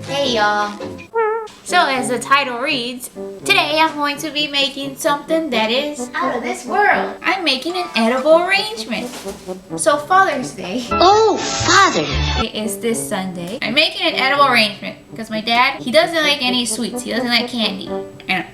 Hey y'all. So as the title reads, today I'm going to be making something that is out of this world. I'm making an edible arrangement. So Father's Day. Oh, Father! It is this Sunday. I'm making an edible arrangement because my dad, he doesn't like any sweets. He doesn't like candy. And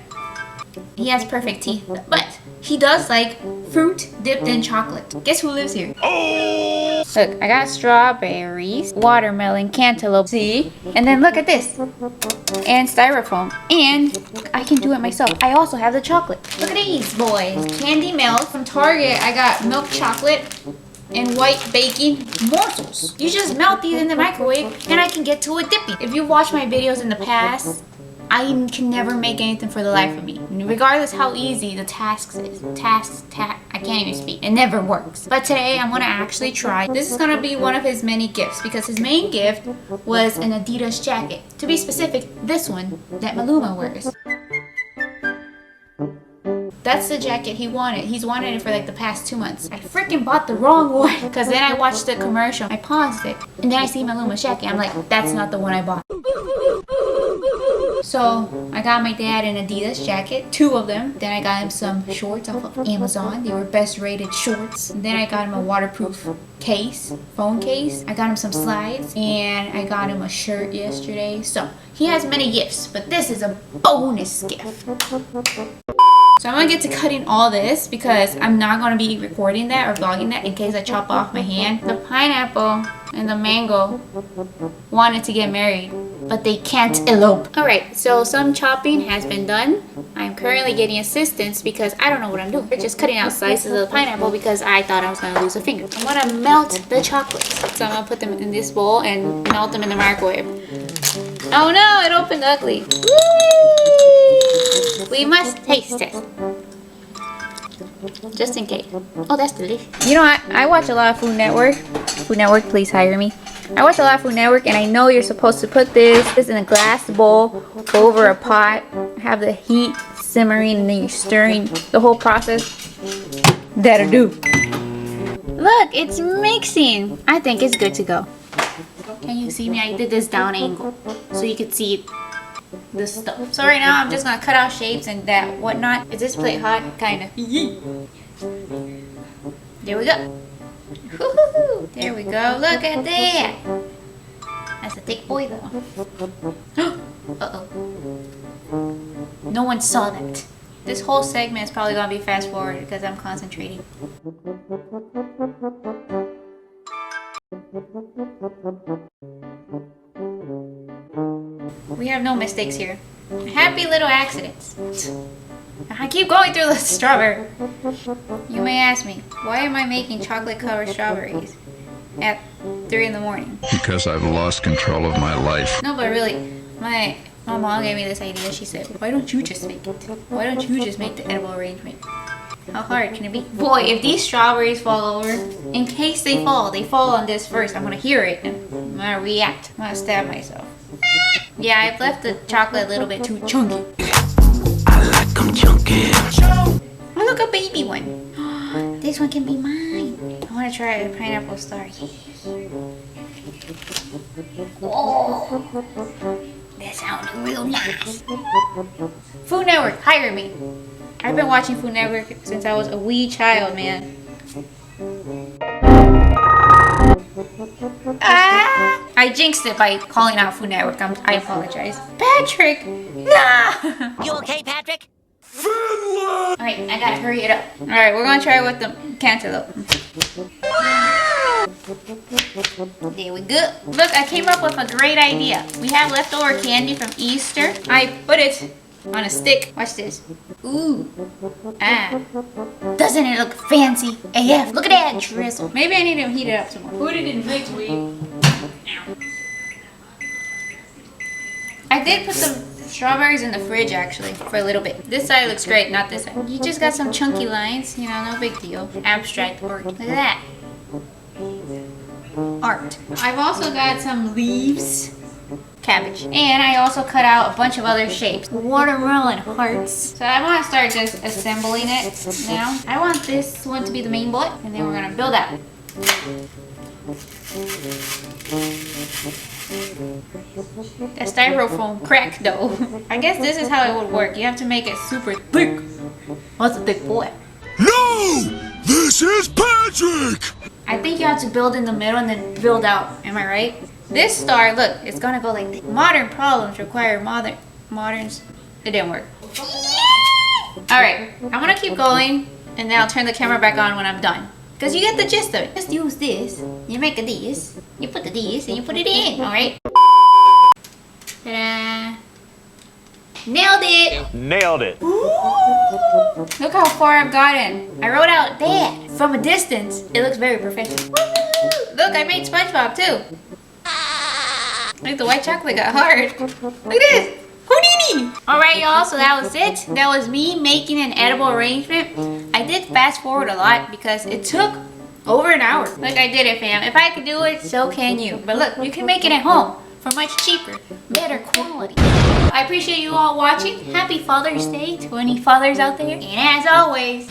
he has perfect teeth, but he does like fruit dipped in chocolate. Guess who lives here? Oh! Look, I got strawberries, watermelon, cantaloupe, see? And then look at this. And styrofoam. And I can do it myself. I also have the chocolate. Look at these boys. Candy milk. From Target, I got milk chocolate and white baking morsels. You just melt these in the microwave and I can get to a dippy. If you watched my videos in the past, I can never make anything for the life of me. Regardless how easy the task is. I can't even speak. It never works. But today I'm gonna actually try. This is gonna be one of his many gifts because his main gift was an Adidas jacket. To be specific, this one that Maluma wears. That's the jacket he wanted. He's wanted it for like the past 2 months. I freaking bought the wrong one because then I watched the commercial. I paused it and then I see Maluma's jacket. I'm like, that's not the one I bought. So I got my dad an Adidas jacket, 2 of them. Then I got him some shorts off of Amazon. They were best rated shorts. And then I got him a waterproof case, phone case. I got him some slides and I got him a shirt yesterday. So he has many gifts, but this is a bonus gift. So I'm gonna get to cutting all this because I'm not gonna be recording that or vlogging that in case I chop off my hand. The pineapple and the mango wanted to get married, but they can't elope. Alright, so some chopping has been done. I'm currently getting assistance because I don't know what I'm doing. We're just cutting out slices of the pineapple because I thought I was gonna lose a finger. I'm gonna melt the chocolates. So I'm gonna put them in this bowl and melt them in the microwave. Oh no, it opened ugly. Whee! We must taste test. Just in case. Oh, that's delicious. You know what? I watch a lot of Food Network. Food Network, please hire me. I watch a lot of Food Network and I know you're supposed to put this in a glass bowl over a pot, have the heat simmering and then you're stirring the whole process. That'll do. Look, it's mixing. I think it's good to go. Can you see me? I did this down angle so you could see the stuff. So right now I'm just gonna cut out shapes and that whatnot. Is this plate hot? Kinda. There we go. Woo-hoo-hoo. There we go. Look at that. That's a thick boy though. Uh-oh. No one saw that. This whole segment is probably gonna be fast forward because I'm concentrating. We have no mistakes here. Happy little accidents. I keep going through the strawberry. You may ask me, why am I making chocolate covered strawberries at 3 in the morning? Because I've lost control of my life. No, but really, my mom gave me this idea. She said, why don't you just make it? Why don't you just make the edible arrangement? How hard can it be? Boy, if these strawberries fall over, in case they fall on this first. I'm gonna hear it and I'm gonna react. I'm gonna stab myself. Yeah, I've left the chocolate a little bit too chunky. I like them chunky. Oh, look, a baby one. This one can be mine. I wanna try a pineapple star. Oh, that sounded real nice. Food Network, hire me. I've been watching Food Network since I was a wee child, man. Ah! I jinxed it by calling out Food Network. I apologize. Patrick! Nah! You okay, Patrick? Alright, I gotta hurry it up. Alright, we're gonna try with the cantaloupe. There we go. Look, I came up with a great idea. We have leftover candy from Easter. I put it on a stick. Watch this. Ooh. Ah. Doesn't it look fancy AF? Look at that drizzle. Maybe I need to heat it up some more. Put it in microwave. I did put some strawberries in the fridge actually for a little bit. This side looks great, not this side. You just got some chunky lines, you know, no big deal. Abstract art. Look at that. Art. I've also got some leaves. Cabbage. And I also cut out a bunch of other shapes. Watermelon hearts. So I want to start just assembling it now. I want this one to be the main bullet, and then we're going to build that. That styrofoam crack though. I guess this is how it would work. You have to make it super thick. What's a thick boy? No! This is Patrick! I think you have to build in the middle and then build out. Am I right? This star, look, it's gonna go like this. Modern problems require moderns. It didn't work. Alright, I'm gonna keep going and then I'll turn the camera back on when I'm done. Because you get the gist of it. Just use this. You make a this. You put the this and you put it in. Alright? Ta-da! Nailed it! Nailed it. Look how far I've gotten. I wrote out that. From a distance, it looks very professional. Woo-hoo! Look, I made SpongeBob too. Like the white chocolate got hard. Look at this. Houdini! Alright y'all, so that was it. That was me making an edible arrangement. I did fast forward a lot because it took over an hour. Like I did it, fam. If I could do it, so can you. But look, you can make it at home for much cheaper, better quality. I appreciate you all watching. Happy Father's Day to any fathers out there. And as always,